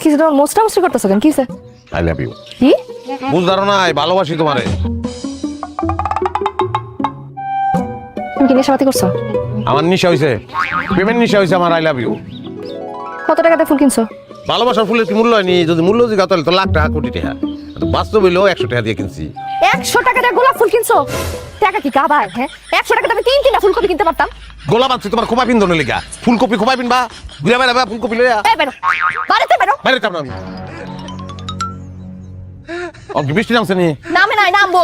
কিছু তোমার মোস্টা মুস্টি করতেছো কেন? কিসে? I love you. কি বুঝদারো না, ভালোবাসি তোমারে। তুমি কি নেশাপাতি করছো? আমার নিশা হইছে, প্রেমের নিশা হইছে আমার। I love you. কত টাকাতে ফুল কিনছো? ভালোবাসার ফুলের কি মূল্য হয়নি? যদি মূল্য জিজ্ঞাসা তাহলে তো লাখ টাকা, কোটি টাকা। বাস্তব হইলেও 100 টাকা দিয়ে কিনছি। 100 টাকা দিয়ে গোলাপ ফুল কিনছো? টাকা কি কাবায়? হ্যাঁ, 100 টাকা আমি তিনটা ফুলকপি কিনতে পারতাম। গোলাপ আনছি তোমার খোপা পিন্ধনের লেগা। ফুলকপি খোপা পিনবা, ঘুরে বেড়াবা ফুলকপি লইয়া। এই বেরো, বাড়িতে বেরো। বাইরে কাম আমি বৃষ্টি নামছে নি? নামে নাই, নামবো।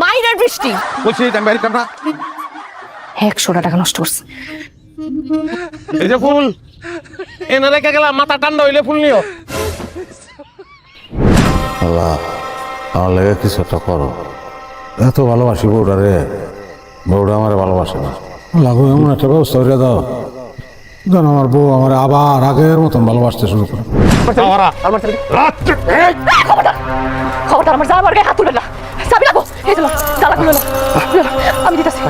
মাইরের বৃষ্টি। বলছি আমি বাইরে কাম না। 100 টাকা নষ্ট করছে। এই যে ফুল এনে রেখে গেলাম, মাথা ঠান্ডা হইলে ফুল নিও। আল্লাহ, আমার লেগে কিছু একটা করো। এত ভালোবাসি বউটা রে, বউটা আমার ভালোবাসে না। লাগো এমন একটা ব্যবস্থা করে দাও যেন আমার বউ আমার আবার আগের মতন ভালোবাসতে শুরু করে। খবরদার আমার জামার গায়ে হাত তুলবে না। চাবি লাগো। এই যে তালা খুলে নাও। আমি দিতেছি,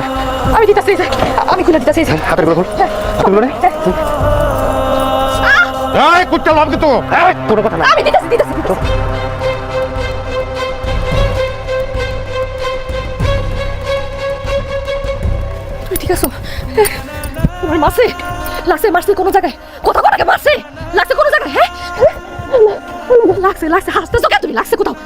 আমি দিতেছি। আমি খুলে দিতেছি। হাতের গুলো এই কুত্তা লাভ দিত। এই তোর কথা না। আমি দিতেছি। তুমি ঠিক আছো? তোমার মারছে কোনো জায়গায়? কোথাও মারছে? লাগছে কোনো জায়গায়? হ্যাঁ লাগছে হাসতেছো কেন তুমি? লাগছে কোথাও?